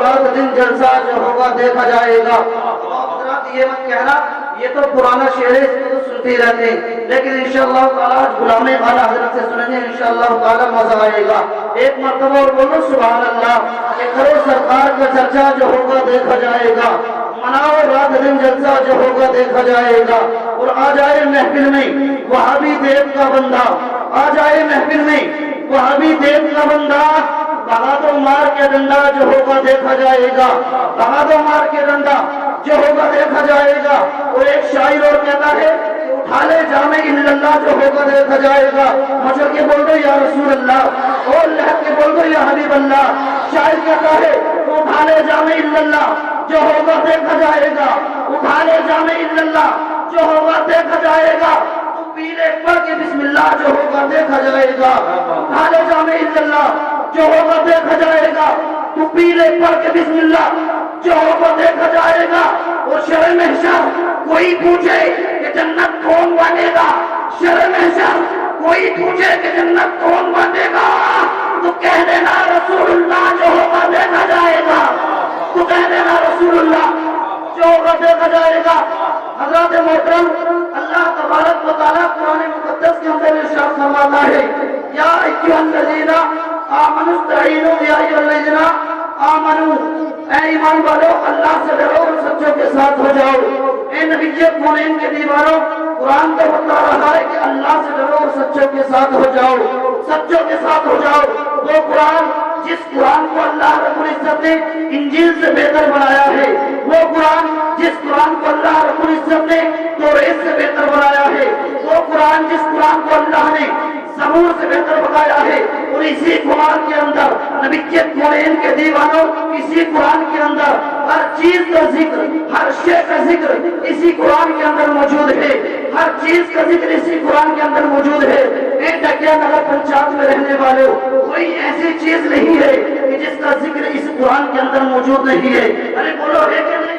रात दिन जलसा जो होगा देखा जाएगा। तो ये मत कहना ये तो पुराना शेर है, इसको तो सुनते रहते हैं, लेकिन इंशाअल्लाह ताला आज गुलामे आला हजरत से सुनेंगे, इंशाअल्लाह ताला मजा आएगा। एक मरतबा और बोलो सुभान अल्लाह। कि करो सरकार का चर्चा जो होगा देखा जाएगा, मनाओ रात दिन जलसा जो होगा देखा जाएगा। और आ जाए महफिल में वहाबी देव का बंदा, आ जाए महफिल में वहाबी देव का बंदा, भगा दो मार के डंडा जो होगा देखा जाएगा, भगा दो मार के डंडा जो होगा देखा जाएगा। और एक शायर और कहता है उठा ले जामे इल्लल्लाह जो होगा देखा जाएगा। मचल के बोल दो या रसूल अल्लाह, और लहक के बोल दो या हबीब अल्लाह। शायर कहता है उठा ले जामे इल्लल्लाह जो होगा देखा जाएगा, उठा ले जामे इल्लल्लाह जो होगा देखा जाएगा। पीले पढ़ के बिस्मिल्लाह जो होगा देखा जाएगा, उठा ले जामे इल्लल्लाह जो होगा देखा जाएगा। तू पीले पढ़ के बिस्मिल्लाह जो होगा देखा जाएगा। और शर्म महशर कोई पूछे कि जन्नत कौन बनेगा, शर्म महशर कोई पूछे कि जन्नत कौन बनेगा, तो कह देना रसूलुल्लाह जो होगा देखा जाएगा, तो कह देना रसूलुल्लाह जो होगा देखा जाएगा। हज़रत मोहतरम अल्लाह तबारक व तआला कुरान मुक़द्दस के अंदर इरशाद फरमाता है या अय्युहल्लज़ीना आमनुस्तईनु या अय्युहल्लज़ीना आमनू, ऐ ईमान वालों अल्लाह से डरो और सच्चों के साथ हो जाओ। ऐ नबीये कौनैन के दीवारों, कुरान तो बता रहा है कि अल्लाह से डरो और सच्चों के साथ हो जाओ, सच्चों के साथ हो जाओ। वो कुरान जिस कुरान को अल्लाह रब्बुल इज्जत ने इंजील से बेहतर बनाया है, वो कुरान जिस कुरान को अल्लाह रब्बुल इज्जत ने तौरात से बेहतर बनाया है, वो कुरान जिस कुरान को अल्लाह ने ज़बूर से बेहतर बनाया है। और इसी कुरान के अंदर नबीये कौनैन के दीवानों, इसी कुरान के अंदर हर चीज का जिक्र, हर शे का जिक्र इसी कुरान के अंदर मौजूद है, हर चीज का जिक्र इसी कुरान के अंदर मौजूद है। एक ढकिया नगर पंचायत में रहने वालों, कोई ऐसी चीज नहीं है कि जिसका जिक्र इस कुरान के अंदर मौजूद नहीं है। अरे बोलो है कि नहीं?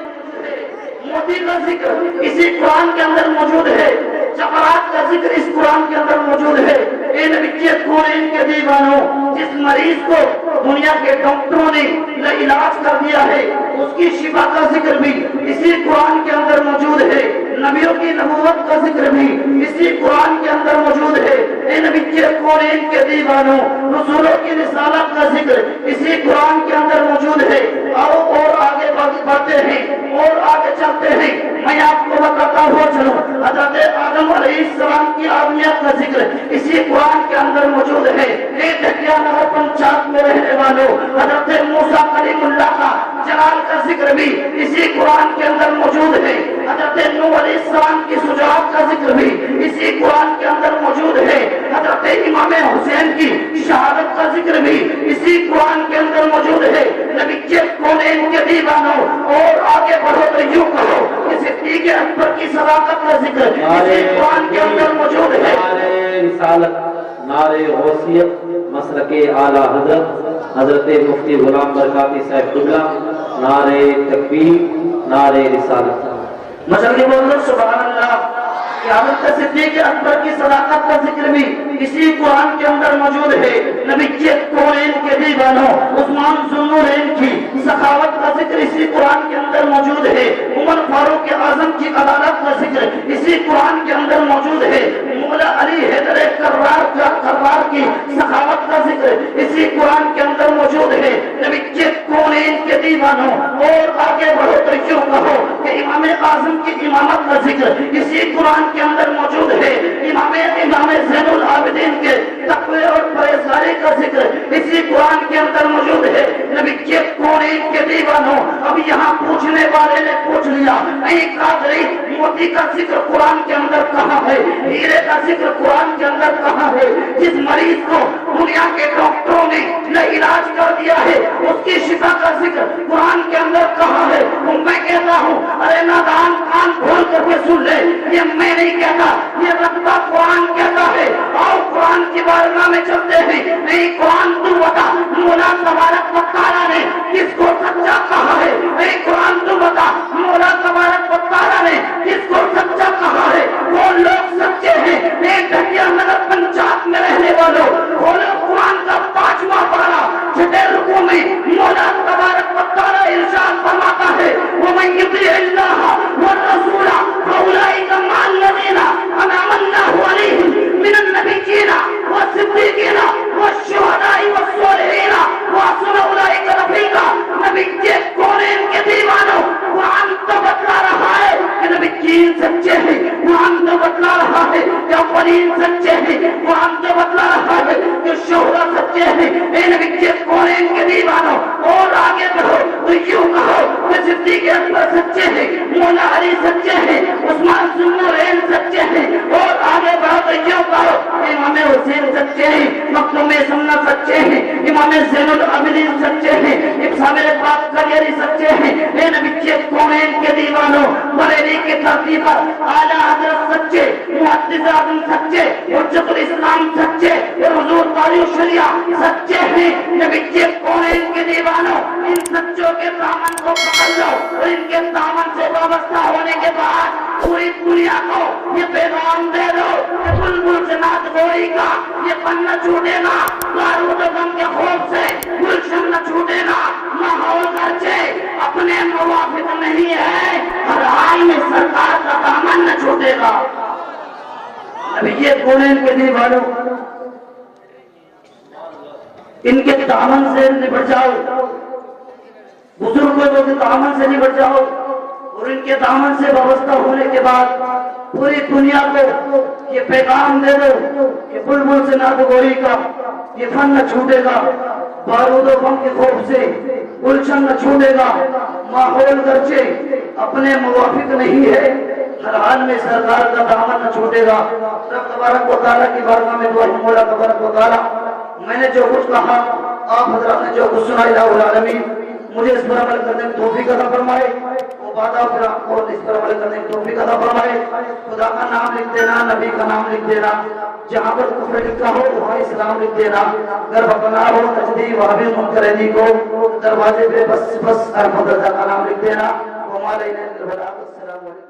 मोदी का जिक्र इसी कुरान के अंदर मौजूद है, जमात का जिक्र इस कुरान के अंदर मौजूद है। ए नबी कौनैन के दीवानों, जिस मरीज को दुनिया के डॉक्टरों ने इलाज कर दिया है, उसकी शिफा का जिक्र भी इसी कुरान के अंदर मौजूद है। नबियों की नबूवत का जिक्र भी इसी कुरान के अंदर मौजूद है। ए नबी कौनैन के दीवानों, रसूलों की रिसालत का जिक्र इसी कुरान के अंदर मौजूद है। आओ और आगे बढ़ते हैं और आगे चलते हैं। मैं आपको बताता हुआ चलूं, हज़रत आदम अलैहिस्सलाम की आदमियत का जिक्र इसी कुरान के अंदर मौजूद है। एक ढकिया नगर पंचायत में रहने वालों, हज़रत मूसा कलीमुल्लाह का जलाल का जिक्र भी इसी कुरान के अंदर मौजूद है। हज़रत नूह अलैहिस्सलाम की शुजाअत का जिक्र भी इसी कुरान के अंदर मौजूद है। हज़रत इमाम हुसैन की शहादत का जिक्र भी इसी कुरान के अंदर मौजूद है। नबी कौनैन के दीवानों, और आगे बढ़ो तो यूं कहो कि सिद्दीक़ अकबर की सदाकत का जिक्र इसी कुरान के अंदर मौजूद है। नारे रिसालत, नारे गौसियत, मसलके आला हजरत हजरत मुफ्ती गुलाम बरकाती साहब क़िबला, नारे तकबीर, नारे रिसालत। मसल के बोल दो सुभान अल्लाह। कि हज़रत सिद्दीक़ अकबर की सदाकत का जिक्र भी इसी कुरान के अंदर मौजूद है। नबी कौनैन के दीवानों, उस्मान ज़ुन्नूरैन की सखावत का जिक्र इसी कुरान के अंदर मौजूद है। उमर फारूक आज़म की अदालत का जिक्र इसी कुरान के अंदर मौजूद है। मौला अली हैदर कर्रार की सखावत का जिक्र इसी कुरान के अंदर मौजूद है। नबी कौनैन के दीवानों, और आगे बढ़ो तो क्यों कहो कि इमाम आज़म की इमामत का जिक्र इसी कुरान के अंदर मौजूद है। इमाम ज़ैनुल आबिदीन के तक़वे और परहेज़गारी का जिक्र इसी कुरान के अंदर मौजूद है। नबी कौनैन के दीवानों, अब यहाँ पूछने वाले ने पूछ लिया, कादरी मोती का जिक्र कुरान के अंदर कहाँ है, हीरे का जिक्र कुरान के अंदर कहाँ है? जिस मरीज को दुनिया के डॉक्टरों ने इलाज कर दिया है, उसकी शिफा का जिक्र कुरान के अंदर कहाँ है? मैं कहता हूँ, अरे नादान कान खोल करके सुन ले, ये मैं नहीं कहता, ये रब्बा कुरान कहता है। और कुरान की बारगाह में चलते हैं। नहीं कुरान तू बता, मौला तबारक व तआला ने किसको सच्चा कहा है? नहीं कुरान तू बता, मौला तबारक व तआला ने किसको सच्चा कहा है? वो लोग सच्चे हैं। एक ढकिया नगर पंचायत में रहने वालों, खोलो कुरान का 5वां पारा, छठे रुकू में मौला तबारक व तआला مولا علی سچے ہیں، عثمان ذوالنورین سچے ہیں، اور آگے بڑھو تو یوں کہو امام حسین سچے ہیں، مخدوم سنت سچے ہیں، امام زین العابدین سچے ہیں، ابن پاک قدری سچے ہیں، اے نبی کے کونین کے دیوانوں، بریلی کی دھرتی پر اعلیٰ حضرت سچے، محدث اعظم سچے، حجت الاسلام سچے، حضور قاری شریعہ سچے ہیں، نبی کے کونین کے دیوانوں، ان سچوں کے دامن کو پکڑ لو، اور ان کے دامن سے وابستہ ہونے کے بعد پوری دنیا کو یہ پیغام دے دو کہ بلبل سے نعت گوئی کا یہ پن نہ چھوٹے گا، بارود و غم کے خوف سے گلشن نہ چھوٹے گا، ماحول گرچہ اپنے موافق نہیں ہے، ہر حال میں سرکار کا دامن نہ چھوٹے گا۔ ابھی یہ کونین کے دیوانوں، ان کے دامن سے نبٹ جاؤ، بزرگوں کے دامن سے نبٹ جاؤ، اور ان کے دامن سے وابستہ ہونے کے بعد پوری دنیا کو یہ پیغام دے دو کہ بلبل سے نعت گوئی کا یہ فن نہ چھوٹے گا، بارود و غم کے خوف سے گلشن نہ چھوٹے گا، ماحول گرچہ اپنے موافق نہیں ہے، ہر حال میں سرکار کا دامن نہ چھوٹے گا۔ رب تبارک و تعالیٰ کی بارگاہ میں دعا ہے، مولا تبارک و تعالیٰ میں نے جو کچھ کہا، آپ حضرات نے جو کچھ سنا، الہ العالمین مجھے اس پر عمل کرنے کی توفیق عطا فرمائے، وہ بات آپ کو اس پر عمل کرنے کی توفیق عطا فرمائے۔ خدا کا نام لکھ دینا، نبی کا نام لکھ دینا، جہاں پر کفر لکھا ہو وہاں اسلام لکھ دینا، اگر بپنا ہو تجدید وہابی منکرینی کو دروازے پہ بس ارفت رضا کا نام لکھ دینا۔ ہمارے السلام علیکم۔